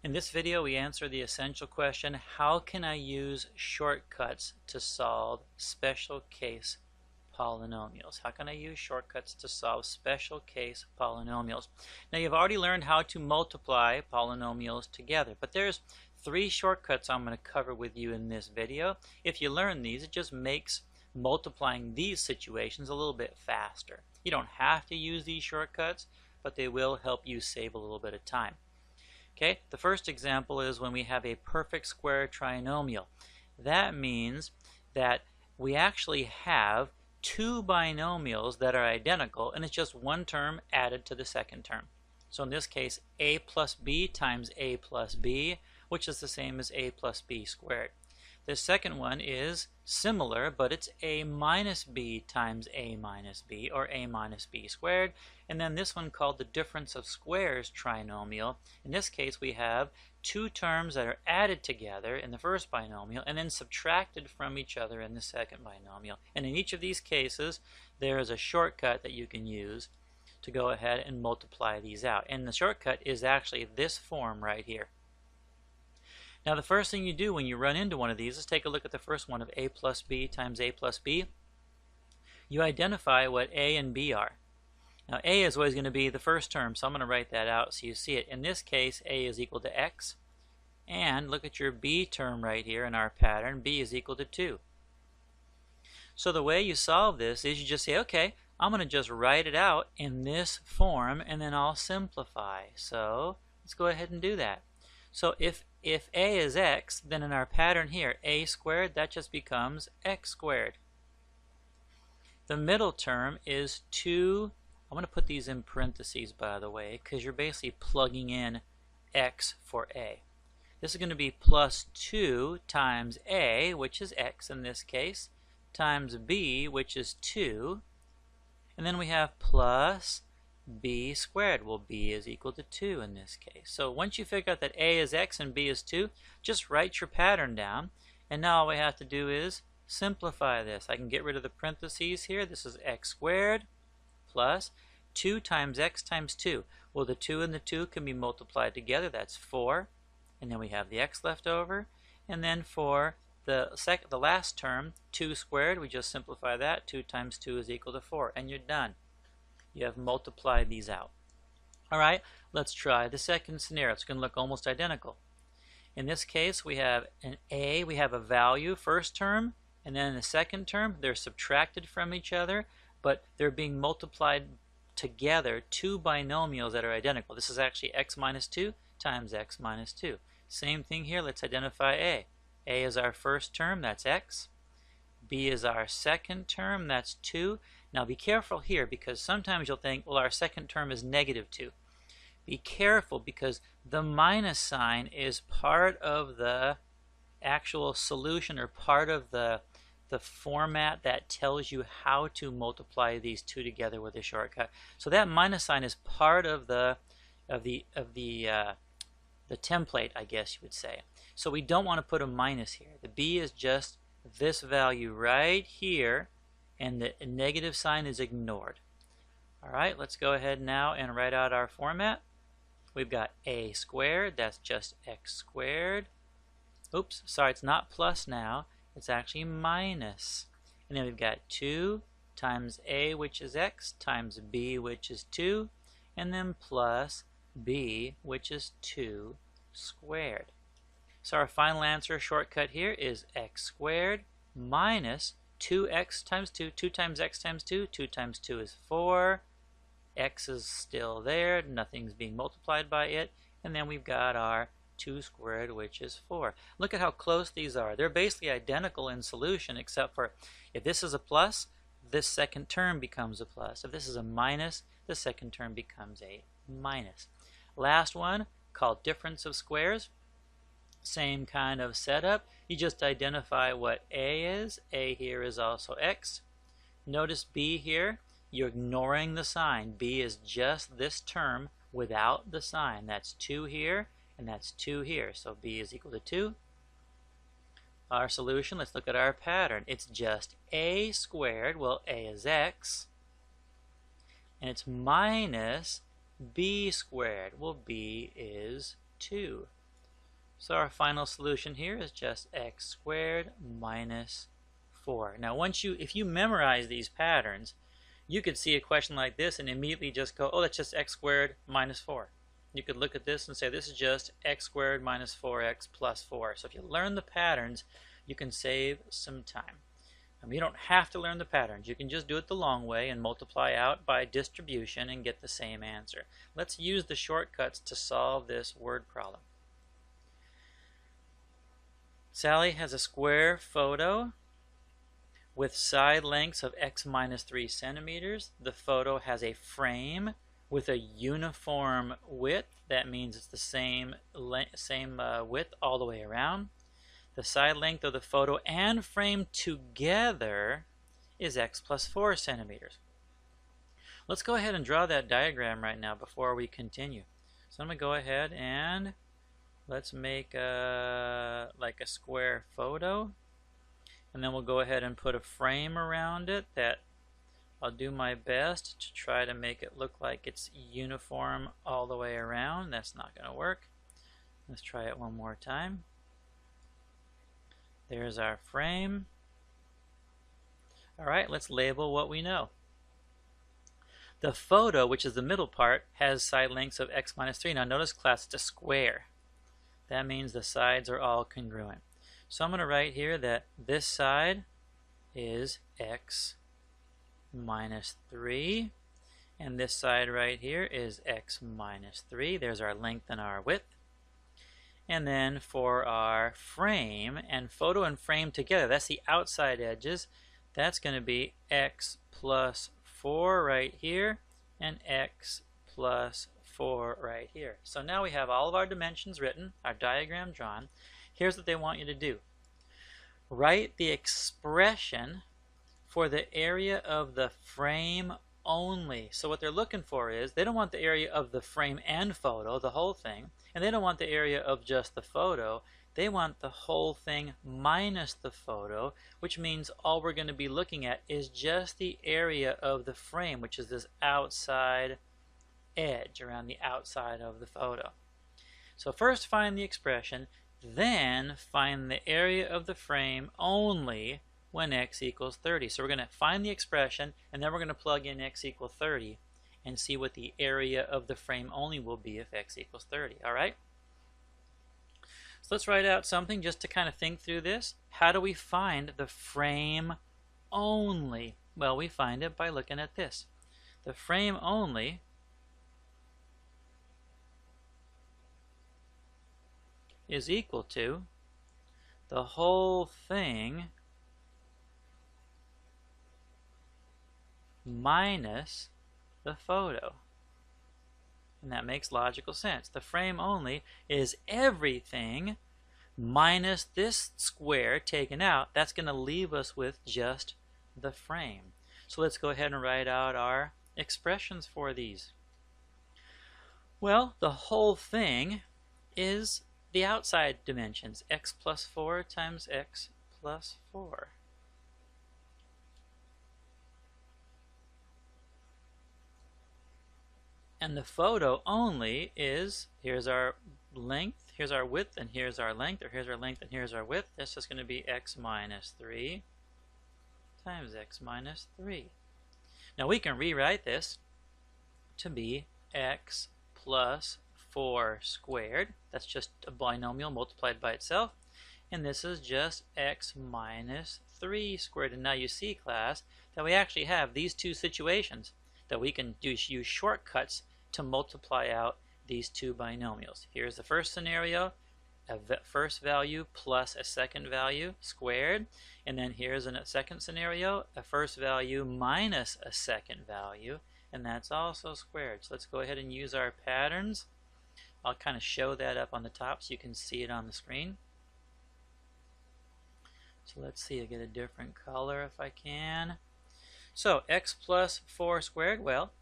In this video, we answer the essential question, how can I use shortcuts to solve special case polynomials? How can I use shortcuts to solve special case polynomials? Now, you've already learned how to multiply polynomials together, but there's three shortcuts I'm going to cover with you in this video. If you learn these, it just makes multiplying these situations a little bit faster. You don't have to use these shortcuts, but they will help you save a little bit of time. Okay, the first example is when we have a perfect square trinomial. That means that we actually have two binomials that are identical, and it's just one term added to the second term. So in this case, a plus b times a plus b, which is the same as a plus b squared. The second one is similar, but it's a minus b times a minus b, or a minus b squared. And then this one called the difference of squares trinomial. In this case, we have two terms that are added together in the first binomial and then subtracted from each other in the second binomial. And in each of these cases, there is a shortcut that you can use to go ahead and multiply these out. And the shortcut is actually this form right here. Now, the first thing you do when you run into one of these is take a look at the first one of a plus b times a plus b. You identify what a and b are. Now, a is always going to be the first term, so I'm going to write that out so you see it. In this case, a is equal to x. And look at your b term right here in our pattern. B is equal to 2. So the way you solve this is you just say, okay, I'm going to just write it out in this form, and then I'll simplify. So let's go ahead and do that. So if a is x, then in our pattern here, a squared, that just becomes x squared. The middle term is 2. I'm going to put these in parentheses, by the way, because you're basically plugging in x for a. This is going to be plus 2 times a, which is x in this case, times b, which is 2. And then we have plus b squared. Well, b is equal to 2 in this case. So once you figure out that a is x and b is 2, just write your pattern down. And now all we have to do is simplify this. I can get rid of the parentheses here. This is x squared plus 2 times x times 2. Well, the 2 and the 2 can be multiplied together. That's 4. And then we have the x left over. And then for the last term, 2 squared, we just simplify that. 2 times 2 is equal to 4. And you're done. You have multiplied these out. All right, let's try the second scenario. It's going to look almost identical. In this case, we have an a, we have a value, first term, and then in the second term, they're subtracted from each other, but they're being multiplied together, two binomials that are identical. This is actually x minus 2 times x minus 2. Same thing here, let's identify a. A is our first term, that's x. B is our second term, that's 2. Now be careful here, because sometimes you'll think, well, our second term is negative 2. Be careful, because the minus sign is part of the actual solution, or part of the format that tells you how to multiply these two together with a shortcut. So that minus sign is part of the template, I guess you would say. So we don't want to put a minus here. The b is just this value right here, and the negative sign is ignored. All right, let's go ahead now and write out our format. We've got a squared, that's just x squared. Oops, sorry, it's not plus now, it's actually minus. And then we've got 2 times a, which is x, times b, which is 2, and then plus b, which is 2 squared. So our final answer shortcut here is x squared minus 2x times 2. 2 times x times 2. 2 times 2 is 4. X is still there. Nothing's being multiplied by it. And then we've got our 2 squared, which is 4. Look at how close these are. They're basically identical in solution, except for if this is a plus, this second term becomes a plus. If this is a minus, the second term becomes a minus. Last one, called difference of squares. Same kind of setup. You just identify what a is. A here is also x. Notice b here, you're ignoring the sign. B is just this term without the sign. That's 2 here, and that's 2 here. So b is equal to 2. Our solution, let's look at our pattern. It's just a squared. Well, a is x. And it's minus b squared. Well, b is 2. So our final solution here is just x squared minus 4. Now if you memorize these patterns, you could see a question like this and immediately just go, oh, that's just x squared minus 4. You could look at this and say this is just x squared minus 4x plus 4. So if you learn the patterns, you can save some time. You don't have to learn the patterns. You can just do it the long way and multiply out by distribution and get the same answer. Let's use the shortcuts to solve this word problem. Sally has a square photo with side lengths of x minus 3 centimeters. The photo has a frame with a uniform width. That means it's the same width all the way around. The side length of the photo and frame together is x plus 4 centimeters. Let's go ahead and draw that diagram right now before we continue. So I'm going to go ahead and let's make like a square photo, and then we'll go ahead and put a frame around it that I'll do my best to try to make it look like it's uniform all the way around. That's not going to work. Let's try it one more time. There's our frame. Alright, let's label what we know. The photo, which is the middle part, has side lengths of x minus 3. Now notice, class, it's a square. That means the sides are all congruent. So I'm going to write here that this side is x minus 3, and this side right here is x minus 3. There's our length and our width. And then for our frame, and photo and frame together, that's the outside edges, that's going to be x plus 4 right here and x plus 4 right here. So now we have all of our dimensions written, our diagram drawn. Here's what they want you to do. Write the expression for the area of the frame only. So what they're looking for is, they don't want the area of the frame and photo, the whole thing, and they don't want the area of just the photo. They want the whole thing minus the photo, which means all we're going to be looking at is just the area of the frame, which is this outside edge around the outside of the photo. So first find the expression, then find the area of the frame only when x equals 30. So we're going to find the expression, and then we're going to plug in x equals 30 and see what the area of the frame only will be if x equals 30. Alright? So let's write out something just to kind of think through this. How do we find the frame only? Well, we find it by looking at this. The frame only is equal to the whole thing minus the photo. And that makes logical sense. The frame only is everything minus this square taken out. That's going to leave us with just the frame. So let's go ahead and write out our expressions for these. Well, the whole thing is the outside dimensions, x plus 4 times x plus 4. And the photo only is, here's our length, here's our width, and here's our length, or here's our length and here's our width. That's just going to be x minus 3 times x minus 3. Now we can rewrite this to be x plus 4 squared. That's just a binomial multiplied by itself. And this is just x minus 3 squared. And now you see, class, that we actually have these two situations that we can use shortcuts to multiply out these two binomials. Here's the first scenario, a first value plus a second value squared. And then here's a second scenario, a first value minus a second value, and that's also squared. So let's go ahead and use our patterns. I'll kind of show that up on the top so you can see it on the screen. So let's see, I'll get a different color if I can. So x plus 4 squared, well,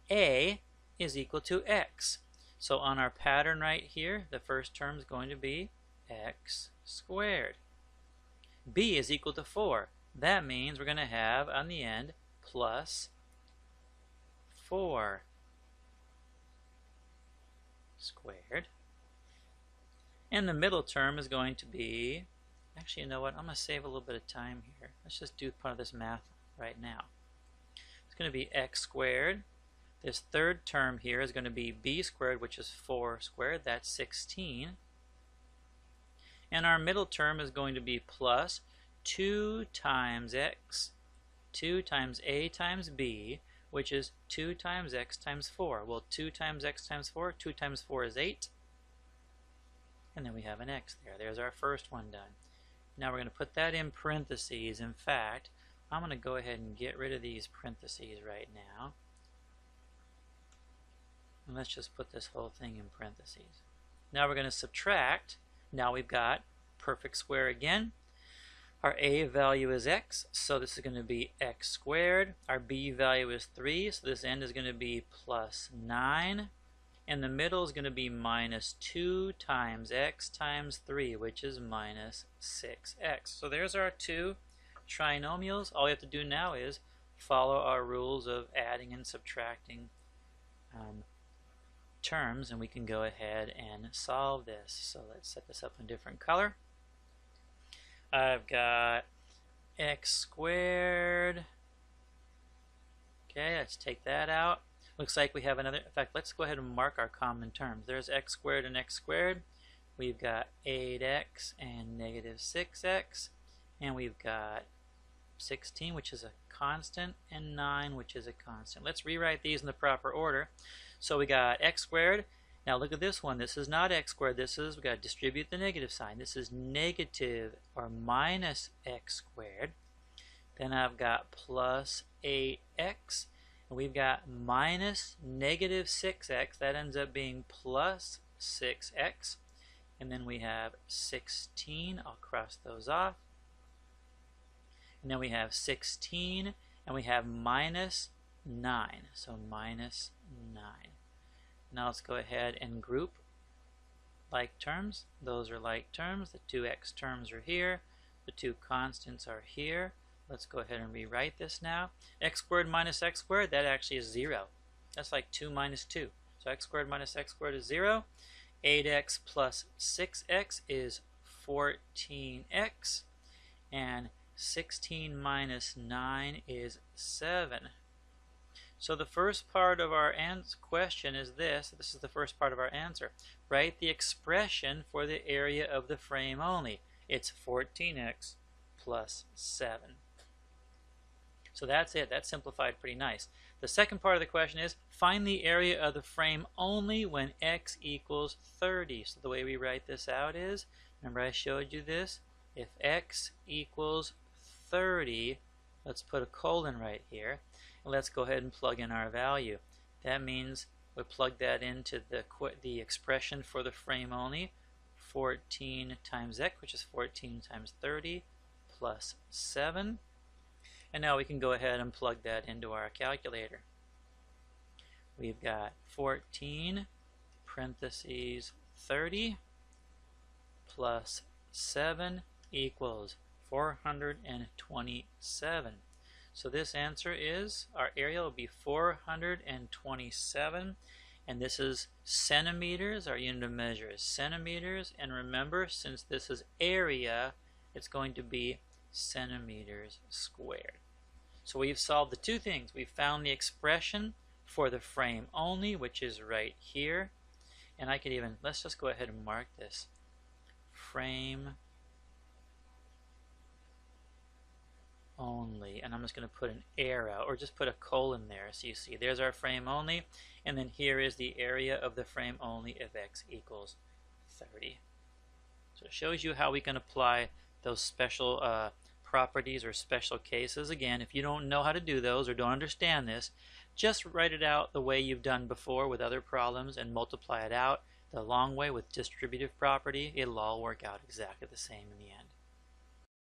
a is equal to x. So on our pattern right here, the first term is going to be x squared. B is equal to 4. That means we're going to have on the end plus 4 squared. And the middle term is going to be, actually, you know what, I'm going to save a little bit of time here. Let's just do part of this math right now. It's going to be x squared. This third term here is going to be b squared, which is 4 squared. That's 16. And our middle term is going to be plus 2 times x, 2 times a times b, which is 2 times x times 4. Well, 2 times x times 4, 2 times 4 is 8. And then we have an x there. There's our first one done. Now we're going to put that in parentheses. In fact, I'm going to go ahead and get rid of these parentheses right now. And let's just put this whole thing in parentheses. Now we're going to subtract. Now we've got perfect square again. Our a value is x, so this is going to be x squared. Our b value is 3, so this end is going to be plus 9. And the middle is going to be minus 2 times x times 3, which is minus 6x. So there's our two trinomials. All we have to do now is follow our rules of adding and subtracting terms, and we can go ahead and solve this. So let's set this up in a different color. I've got x squared. Okay, let's take that out. Looks like we have another. In fact, let's go ahead and mark our common terms. There's x squared and x squared. We've got 8x and negative 6x. And we've got 16, which is a constant, and 9, which is a constant. Let's rewrite these in the proper order. So we got x squared. Now look at this one. This is not x squared. This is, we got to distribute the negative sign. This is negative or minus x squared. Then I've got plus 8x. And we've got minus negative 6x. That ends up being plus 6x. And then we have 16. I'll cross those off. And then we have 16. And we have minus 9. So minus 9. Now let's go ahead and group like terms. Those are like terms. The two x terms are here. The two constants are here. Let's go ahead and rewrite this now. X squared minus x squared, that actually is 0. That's like 2 minus 2. So x squared minus x squared is 0. 8x plus 6x is 14x. And 16 minus 9 is 7. So the first part of our question is this. This is the first part of our answer. Write the expression for the area of the frame only. It's 14x plus 7. So that's it. That's simplified pretty nice. The second part of the question is find the area of the frame only when x equals 30. So the way we write this out is, remember I showed you this? If x equals 30, let's put a colon right here. Let's go ahead and plug in our value. That means we plug that into the expression for the frame only. 14 times x, which is 14 times 30, plus 7. And now we can go ahead and plug that into our calculator. We've got 14 parentheses 30 plus 7 equals 427. So this answer is, our area will be 427, and this is centimeters. Our unit of measure is centimeters, and remember, since this is area, it's going to be centimeters squared. So we've solved the two things. We've found the expression for the frame only, which is right here, and I could even, let's just go ahead and mark this. Frame only, and I'm just going to put an arrow or just put a colon there so you see there's our frame only, and then here is the area of the frame only if x equals 30. So it shows you how we can apply those special properties or special cases. Again, if you don't know how to do those or don't understand this, just write it out the way you've done before with other problems and multiply it out the long way with distributive property. It'll all work out exactly the same in the end.